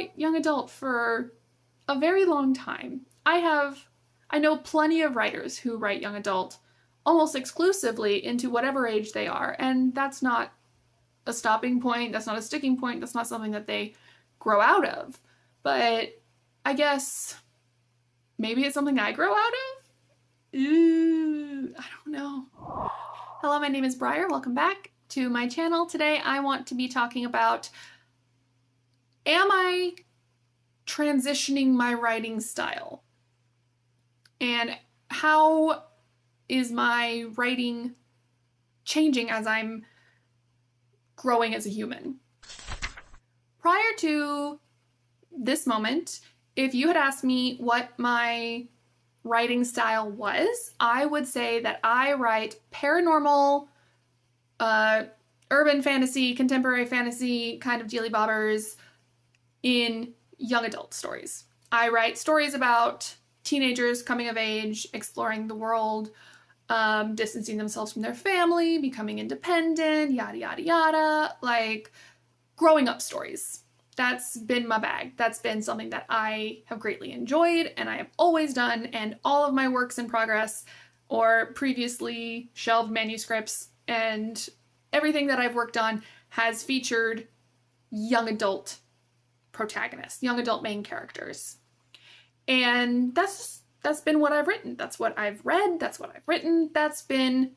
write young adult for a very long time. I know plenty of writers who write young adult almost exclusively into whatever age they are, and that's not a stopping point, that's not a sticking point, that's not something that they grow out of. But I guess maybe it's something I grow out of? Ooh, I don't know. Hello, my name is Briar. Welcome back to my channel. Today I want to be talking about, am I transitioning my writing style? And how is my writing changing as I'm growing as a human? Prior to this moment, if you had asked me what my writing style was, I would say that I write paranormal, urban fantasy, contemporary fantasy kind of dealy bobbers in young adult stories. I write stories about teenagers coming of age, exploring the world, distancing themselves from their family, becoming independent, yada, yada, yada, like growing up stories. That's been my bag. That's been something that I have greatly enjoyed and I have always done, and all of my works in progress or previously shelved manuscripts and everything that I've worked on has featured young adult protagonists, young adult main characters. And that's been what I've written. That's what I've read. That's what I've written. That's been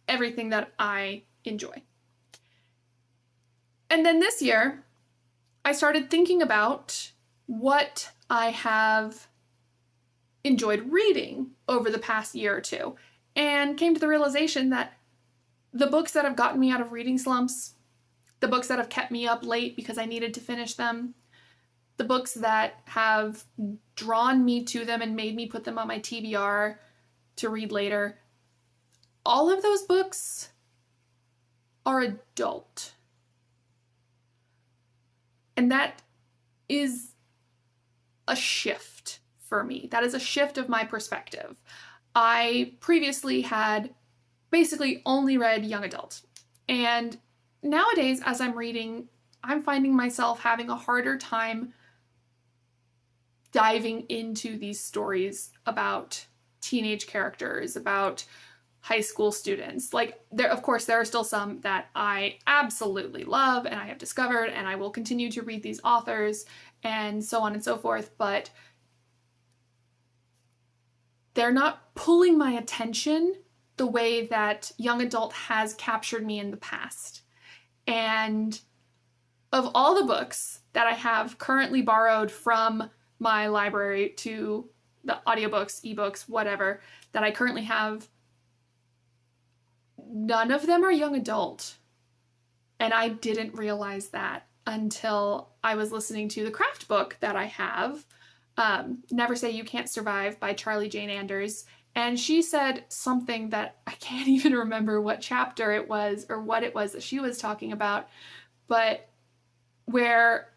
everything that I enjoy. And then this year, I started thinking about what I have enjoyed reading over the past year or two, and came to the realization that the books that have gotten me out of reading slumps, the books that have kept me up late because I needed to finish them, the books that have drawn me to them and made me put them on my TBR to read later, all of those books are adult. And that is a shift for me. That is a shift of my perspective. I previously had basically only read young adult. And nowadays, as I'm reading, I'm finding myself having a harder time diving into these stories about teenage characters, about high school students. Like, there are still some that I absolutely love and I have discovered, and I will continue to read these authors and so on and so forth, but they're not pulling my attention the way that young adult has captured me in the past. And of all the books that I have currently borrowed from my library to the audiobooks, ebooks, whatever, that I currently have, none of them are young adult. And I didn't realize that until I was listening to the craft book that I have, Never Say You Can't Survive by Charlie Jane Anders. And she said something that I can't even remember what chapter it was or what it was that she was talking about, but where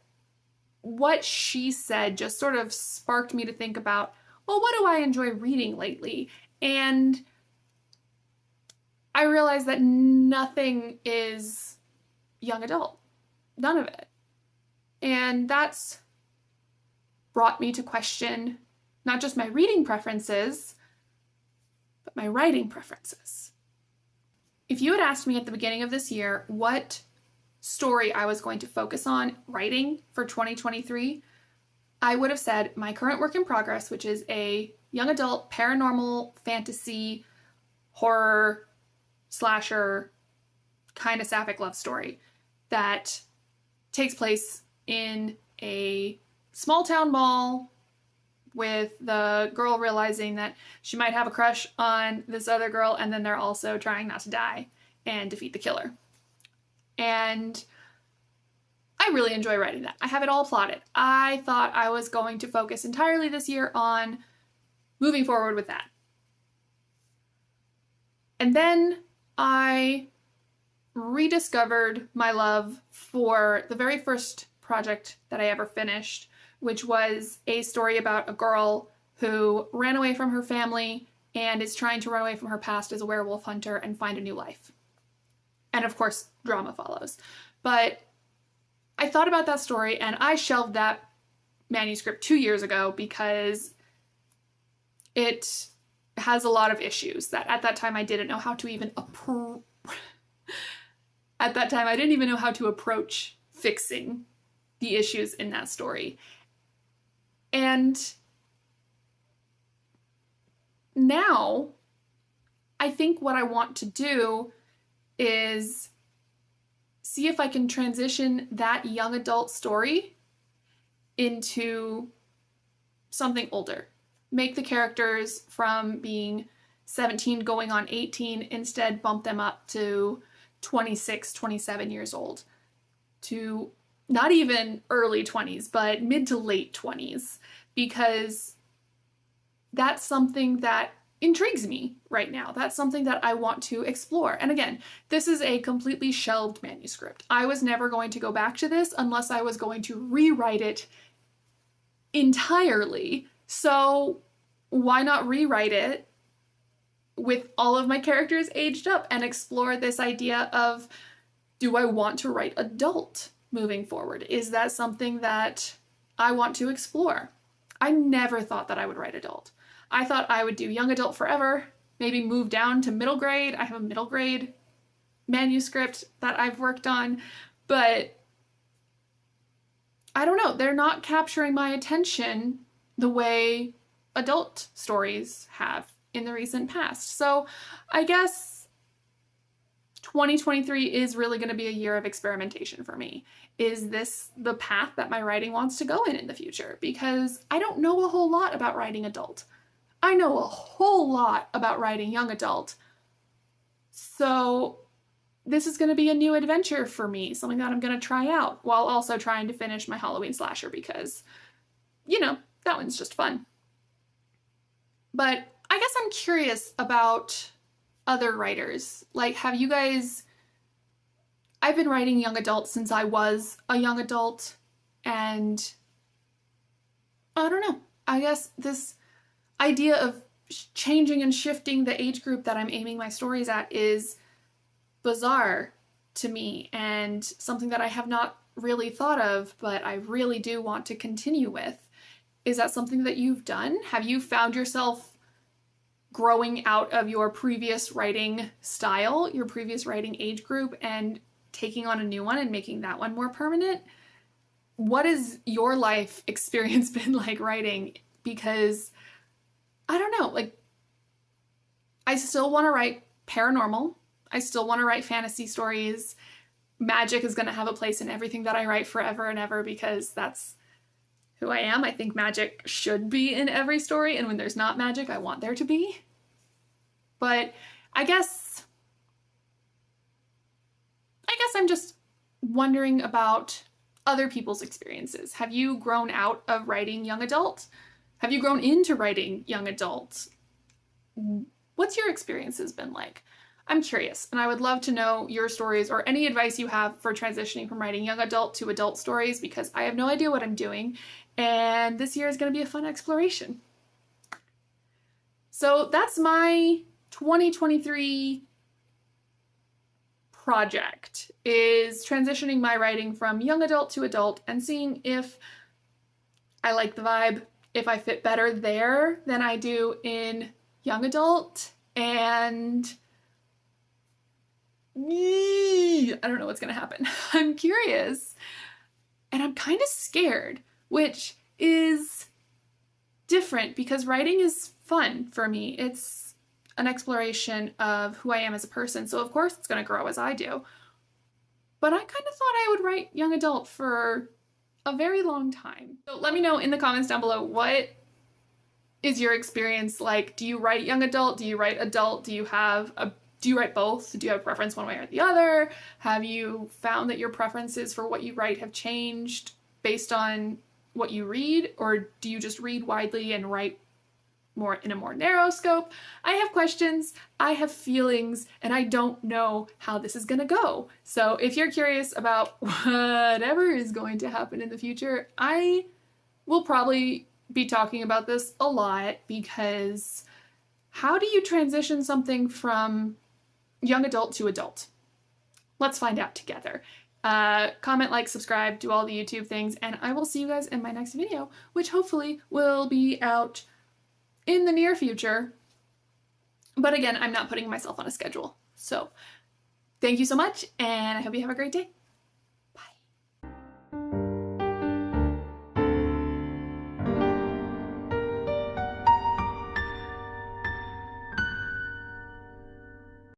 what she said just sort of sparked me to think about, well, what do I enjoy reading lately? And I realized that nothing is young adult. None of it. And that's brought me to question not just my reading preferences, but my writing preferences. If you had asked me at the beginning of this year what story I was going to focus on writing for 2023, I would have said my current work in progress, which is a young adult paranormal fantasy horror slasher kind of sapphic love story that takes place in a small town mall with the girl realizing that she might have a crush on this other girl, and then they're also trying not to die and defeat the killer. And I really enjoy writing that. I have it all plotted. I thought I was going to focus entirely this year on moving forward with that. And then I rediscovered my love for the very first project that I ever finished, which was a story about a girl who ran away from her family and is trying to run away from her past as a werewolf hunter and find a new life. And of course, drama follows. But I thought about that story and I shelved that manuscript 2 years ago because it has a lot of issues that at that time I didn't know how to even at that time I didn't even know how to approach fixing the issues in that story. And now I think what I want to do is see if I can transition that young adult story into something older. Make the characters from being 17 going on 18, instead bump them up to 26, 27 years old, to not even early 20s, but mid to late 20s, because that's something that intrigues me right now. That's something that I want to explore. And again, this is a completely shelved manuscript. I was never going to go back to this unless I was going to rewrite it entirely. So why not rewrite it with all of my characters aged up and explore this idea of, do I want to write adult moving forward? Is that something that I want to explore? I never thought that I would write adult. I thought I would do young adult forever, maybe move down to middle grade. I have a middle grade manuscript that I've worked on, but I don't know, they're not capturing my attention the way adult stories have in the recent past. So I guess 2023 is really going to be a year of experimentation for me. Is this the path that my writing wants to go in the future? Because I don't know a whole lot about writing adult. I know a whole lot about writing young adult. So this is going to be a new adventure for me, something that I'm going to try out while also trying to finish my Halloween slasher because, you know, that one's just fun. But I guess I'm curious about other writers. Like, have you guys... I've been writing young adult since I was a young adult, and I don't know. I guess this idea of changing and shifting the age group that I'm aiming my stories at is bizarre to me and something that I have not really thought of, but I really do want to continue with. Is that something that you've done? Have you found yourself growing out of your previous writing style, your previous writing age group, and taking on a new one and making that one more permanent? What has your life experience been like writing? Because I don't know, like, I still want to write paranormal. I still want to write fantasy stories. Magic is going to have a place in everything that I write forever and ever because that's who I am. I think magic should be in every story, and when there's not magic, I want there to be. But I guess I'm just wondering about other people's experiences. Have you grown out of writing young adult? Have you grown into writing young adult? What's your experiences been like? I'm curious, and I would love to know your stories or any advice you have for transitioning from writing young adult to adult stories, because I have no idea what I'm doing, and this year is going to be a fun exploration. So that's my 2023 project, is transitioning my writing from young adult to adult and seeing if I like the vibe, if I fit better there than I do in young adult, and I don't know what's gonna happen. I'm curious, and I'm kind of scared, which is different because writing is fun for me. It's an exploration of who I am as a person, so of course it's gonna grow as I do. But I kind of thought I would write young adult for a very long time. So let me know in the comments down below, what is your experience like? Do you write young adult? Do you write adult? Do you write both? Do you have a preference one way or the other? Have you found that your preferences for what you write have changed based on what you read? Or do you just read widely and write more in a more narrow scope? I have questions, I have feelings, and I don't know how this is gonna go. So if you're curious about whatever is going to happen in the future, I will probably be talking about this a lot, because how do you transition something from young adult to adult? Let's find out together. Comment, like, subscribe, do all the YouTube things, and I will see you guys in my next video, which hopefully will be out in the near future. But again, I'm not putting myself on a schedule. So thank you so much, and I hope you have a great day.